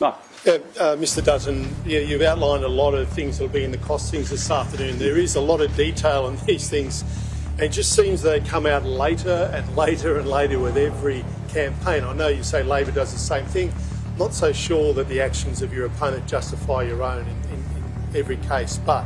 Mark. Mr Dutton, you've outlined a lot of things that will be in the costings this afternoon. There is a lot of detail on these things. And it just seems they come out later and later and later with every campaign. I know you say Labor does the same thing. I'm not so sure that the actions of your opponent justify your own in every case. But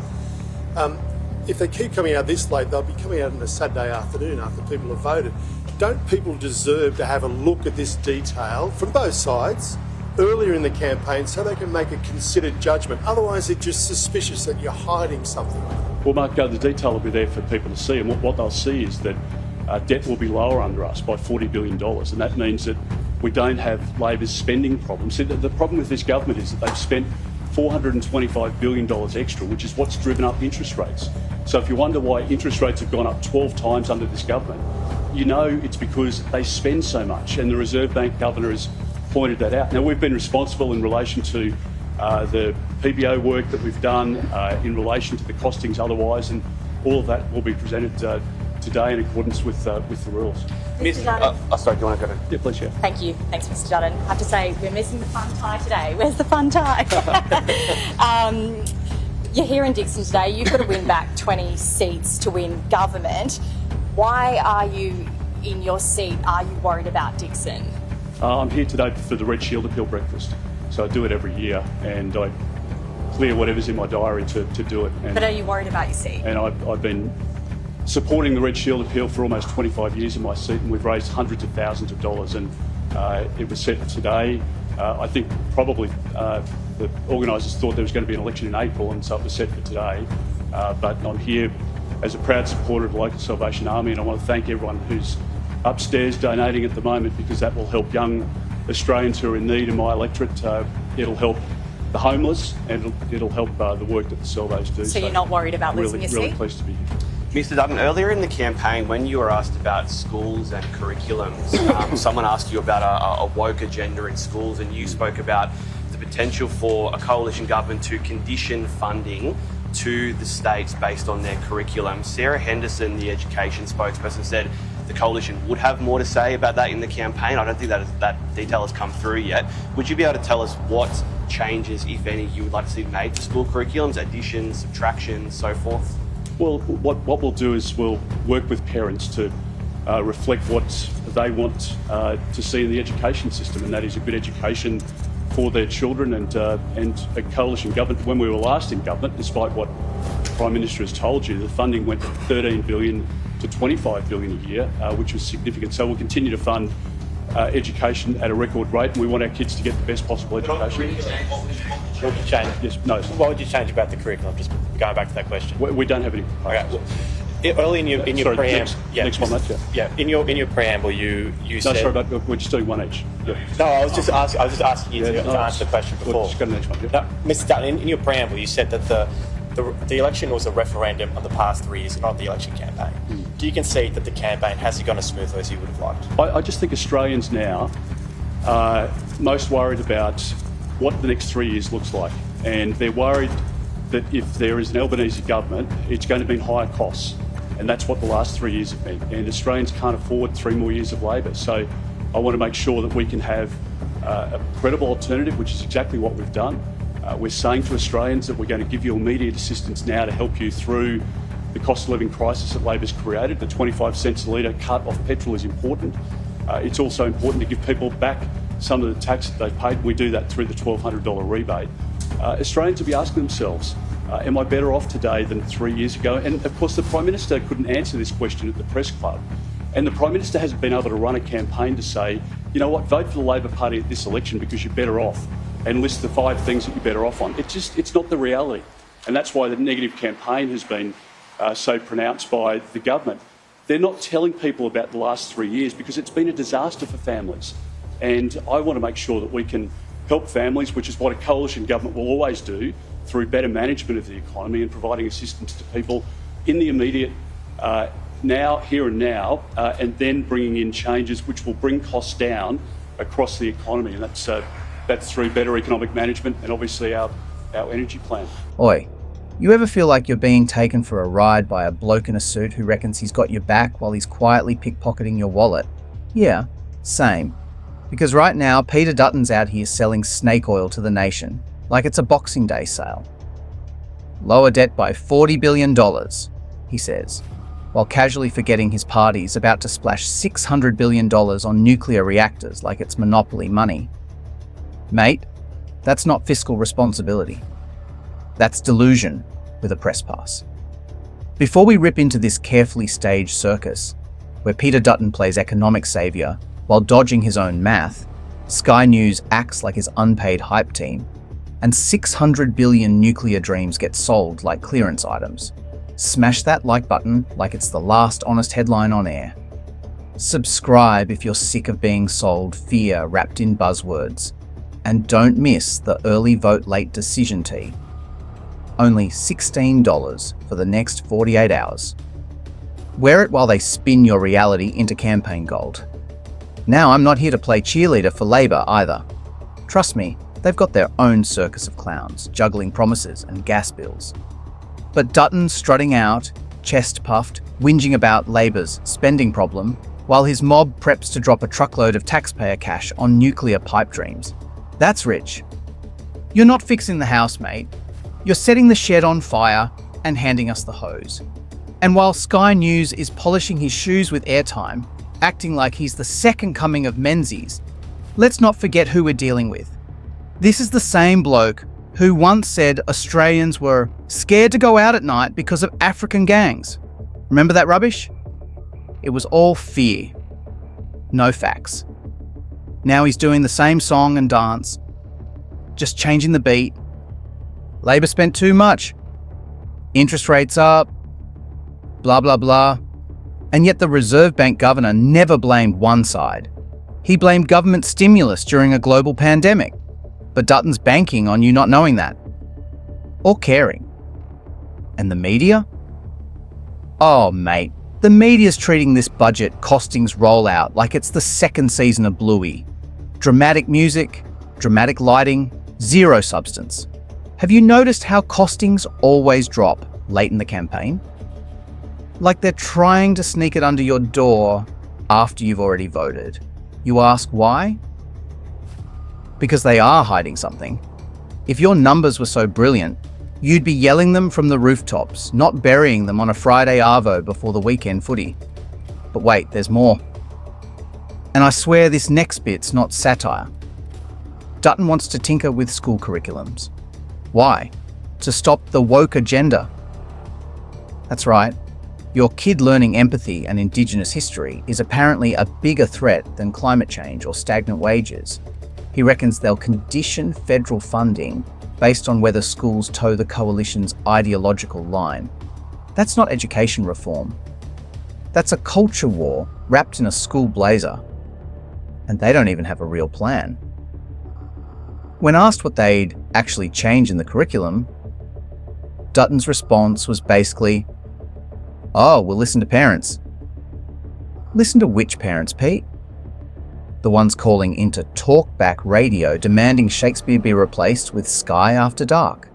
if they keep coming out this late, they'll be coming out on a Saturday afternoon after people have voted. Don't people deserve to have a look at this detail from both sides earlier in the campaign so they can make a considered judgment? Otherwise, it's just suspicious that you're hiding something. Well, Mark, the detail will be there for people to see, and what they'll see is that debt will be lower under us by $40 billion, and that means that we don't have Labor's spending problems. See, the problem with this government is that they've spent $425 billion extra, which is what's driven up interest rates. So if you wonder why interest rates have gone up 12 times under this government, you know it's because they spend so much, and the Reserve Bank Governor has pointed that out. Now, we've been responsible in relation to the PBO work that we've done in relation to the costings otherwise, and all of that will be presented today in accordance with the rules. Mr. Dutton. Sorry, do you want to go to... Yeah, please, Chair. Thank you. Thanks, Mr. Dutton. I have to say, we're missing the fun tie today. Where's the fun tie? You're here in Dickson today. You've got to win back 20 seats to win government. Why are you in your seat? Are you worried about Dickson? I'm here today for the Red Shield Appeal breakfast. So I do it every year, and I clear whatever's in my diary to do it. But are you worried about your seat? And I've been supporting the Red Shield Appeal for almost 25 years in my seat, and we've raised hundreds of thousands of dollars, and it was set for today. I think probably the organisers thought there was going to be an election in April, and so it was set for today. But I'm here as a proud supporter of the local Salvation Army, and I want to thank everyone who's upstairs donating at the moment, because that will help young Australians who are in need in my electorate. It'll help the homeless, and it'll help the work that the Salvos do. So you're not worried about losing your seat? Really pleased to be here. Mr Dutton, earlier in the campaign, when you were asked about schools and curriculums, someone asked you about a woke agenda in schools, and you spoke about the potential for a coalition government to condition funding to the states based on their curriculum. Sarah Henderson, the education spokesperson, said the coalition would have more to say about that in the campaign. I don't think that detail has come through yet. Would you be able to tell us what changes, if any, you would like to see made to school curriculums, additions, subtractions, so forth? Well, what we'll do is we'll work with parents to reflect what they want to see in the education system, and that is a good education for their children, and a coalition government. When we were last in government, despite what the Prime Minister has told you, the funding went from $13 billion to $25 billion a year, which was significant. So we'll continue to fund education at a record rate, and we want our kids to get the best possible education. What would you change? Yes, no. What would you change about the curriculum? Just going back to that question. We don't have any proposals. Okay. Well, early in your preamble, next one, mate. Yeah. In your preamble, you said. No, sorry, but we're just doing one each. Yeah. No, I was just asking you to answer the question before. We'll just go to the next one. Yeah. No, Mr. Dutton, in your preamble, you said that the election was a referendum on the past 3 years, not the election campaign. Do you concede that the campaign hasn't gone as smoothly as you would have liked? I just think Australians now are most worried about what the next 3 years looks like, and they're worried that if there is an Albanese government, it's going to mean higher costs, and that's what the last 3 years have been, and Australians can't afford 3 more years of Labor. So I want to make sure that we can have a credible alternative, which is exactly what we've done. We're saying to Australians that we're going to give you immediate assistance now to help you through the cost of living crisis that Labor's created. The 25 cents a litre cut off petrol is important. It's also important to give people back some of the tax that they've paid. We do that through the $1,200 rebate. Australians will be asking themselves, am I better off today than 3 years ago? And of course, the Prime Minister couldn't answer this question at the press club. And the Prime Minister hasn't been able to run a campaign to say, you know what, vote for the Labor Party at this election because you're better off, and list the 5 things that you're better off on. It's not the reality. And that's why the negative campaign has been so pronounced by the government. They're not telling people about the last 3 years because it's been a disaster for families. And I want to make sure that we can help families, which is what a coalition government will always do, through better management of the economy and providing assistance to people in the immediate now, here and now, and then bringing in changes which will bring costs down across the economy. And that's through better economic management and obviously our energy plan. Oi, you ever feel like you're being taken for a ride by a bloke in a suit who reckons he's got your back while he's quietly pickpocketing your wallet? Yeah, same. Because right now, Peter Dutton's out here selling snake oil to the nation, like it's a Boxing Day sale. Lower debt by $40 billion, he says, while casually forgetting his party's about to splash $600 billion on nuclear reactors like it's monopoly money. Mate, that's not fiscal responsibility. That's delusion with a press pass. Before we rip into this carefully staged circus, where Peter Dutton plays economic saviour while dodging his own math, Sky News acts like his unpaid hype team, and 600 billion nuclear dreams get sold like clearance items. Smash that like button like it's the last honest headline on air. Subscribe if you're sick of being sold fear wrapped in buzzwords. And don't miss the early vote late decision tea. Only $16 for the next 48 hours. Wear it while they spin your reality into campaign gold. Now, I'm not here to play cheerleader for Labor either. Trust me, they've got their own circus of clowns, juggling promises and gas bills. But Dutton strutting out, chest puffed, whinging about Labor's spending problem, while his mob preps to drop a truckload of taxpayer cash on nuclear pipe dreams. That's rich. You're not fixing the house, mate. You're setting the shed on fire and handing us the hose. And while Sky News is polishing his shoes with airtime, acting like he's the second coming of Menzies, let's not forget who we're dealing with. This is the same bloke who once said Australians were scared to go out at night because of African gangs. Remember that rubbish? It was all fear. No facts. Now he's doing the same song and dance, just changing the beat. Labor spent too much. Interest rates up. Blah, blah, blah. And yet the Reserve Bank governor never blamed one side. He blamed government stimulus during a global pandemic. But Dutton's banking on you not knowing that. Or caring. And the media? Oh, mate. The media's treating this budget costings rollout like it's the second season of Bluey. Dramatic music, dramatic lighting, zero substance. Have you noticed how costings always drop late in the campaign? Like they're trying to sneak it under your door after you've already voted. You ask why? Because they are hiding something. If your numbers were so brilliant, you'd be yelling them from the rooftops, not burying them on a Friday arvo before the weekend footy. But wait, there's more. And I swear this next bit's not satire. Dutton wants to tinker with school curriculums. Why? To stop the woke agenda. That's right. Your kid learning empathy and Indigenous history is apparently a bigger threat than climate change or stagnant wages. He reckons they'll condition federal funding based on whether schools toe the coalition's ideological line. That's not education reform. That's a culture war wrapped in a school blazer. And they don't even have a real plan. When asked what they'd actually change in the curriculum, Dutton's response was basically, "Oh, we'll listen to parents." Listen to which parents, Pete? The ones calling into talkback radio demanding Shakespeare be replaced with Sky After Dark.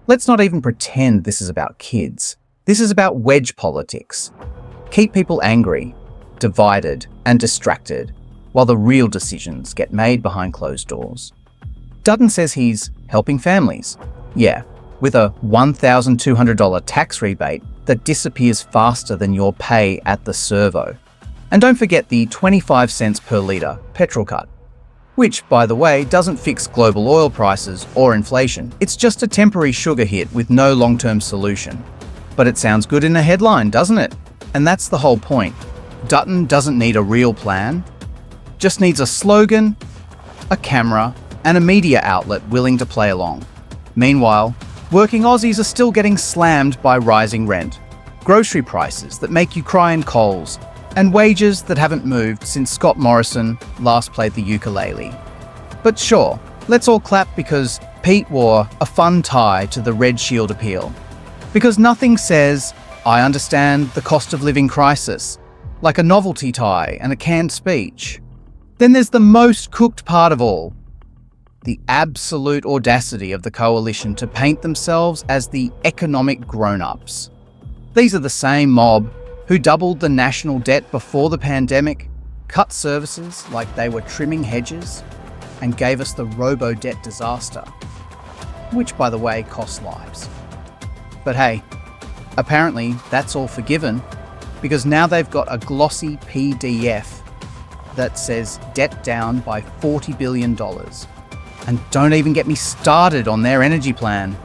Let's not even pretend this is about kids. This is about wedge politics. Keep people angry, divided, and distracted, while the real decisions get made behind closed doors. Dutton says he's helping families. Yeah, with a $1,200 tax rebate that disappears faster than your pay at the servo. And don't forget the 25 cents per litre petrol cut, which, by the way, doesn't fix global oil prices or inflation. It's just a temporary sugar hit with no long-term solution. But it sounds good in a headline, doesn't it? And that's the whole point. Dutton doesn't need a real plan, just needs a slogan, a camera, and a media outlet willing to play along. Meanwhile, working Aussies are still getting slammed by rising rent, grocery prices that make you cry in Coles, and wages that haven't moved since Scott Morrison last played the ukulele. But sure, let's all clap because Pete wore a fun tie to the Red Shield appeal. Because nothing says, "I understand the cost of living crisis," like a novelty tie and a canned speech. Then there's the most cooked part of all. The absolute audacity of the coalition to paint themselves as the economic grown-ups. These are the same mob who doubled the national debt before the pandemic, cut services like they were trimming hedges, and gave us the robo-debt disaster, which, by the way, cost lives. But hey, apparently that's all forgiven, because now they've got a glossy PDF that says debt down by $40 billion. And don't even get me started on their energy plan.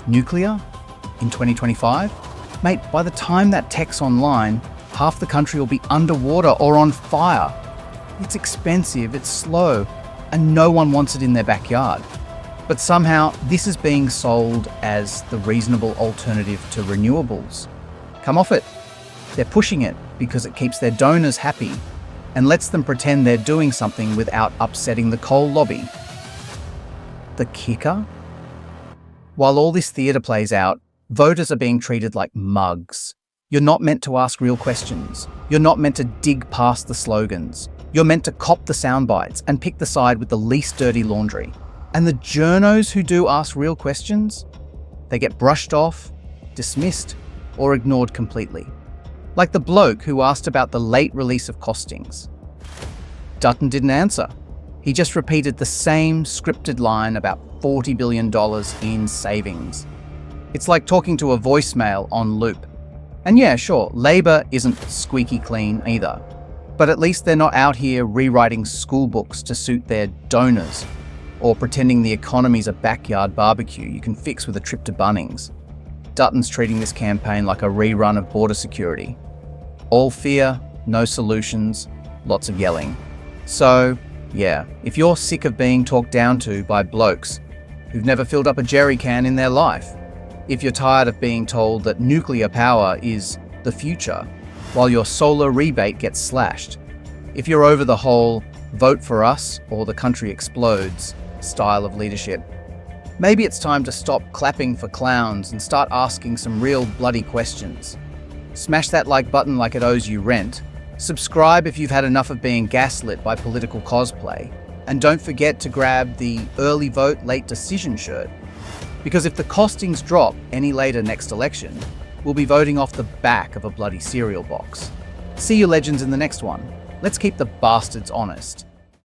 Nuclear in 2025? Mate, by the time that tech's online, half the country will be underwater or on fire. It's expensive, it's slow, and no one wants it in their backyard. But somehow this is being sold as the reasonable alternative to renewables. Come off it. They're pushing it because it keeps their donors happy and lets them pretend they're doing something without upsetting the coal lobby. The kicker? While all this theatre plays out, voters are being treated like mugs. You're not meant to ask real questions. You're not meant to dig past the slogans. You're meant to cop the sound bites and pick the side with the least dirty laundry. And the journos who do ask real questions, they get brushed off, dismissed, or ignored completely. Like the bloke who asked about the late release of costings. Dutton didn't answer. He just repeated the same scripted line about $40 billion in savings. It's like talking to a voicemail on loop. And yeah, sure, Labor isn't squeaky clean either. But at least they're not out here rewriting school books to suit their donors, or pretending the economy's a backyard barbecue you can fix with a trip to Bunnings. Dutton's treating this campaign like a rerun of border security. All fear, no solutions, lots of yelling. So, yeah, if you're sick of being talked down to by blokes who've never filled up a jerry can in their life, if you're tired of being told that nuclear power is the future while your solar rebate gets slashed, if you're over the whole vote for us or the country explodes style of leadership, maybe it's time to stop clapping for clowns and start asking some real bloody questions. Smash that like button like it owes you rent. Subscribe if you've had enough of being gaslit by political cosplay. And don't forget to grab the early vote, late decision shirt. Because if the costings drop any later next election, we'll be voting off the back of a bloody cereal box. See you legends in the next one. Let's keep the bastards honest.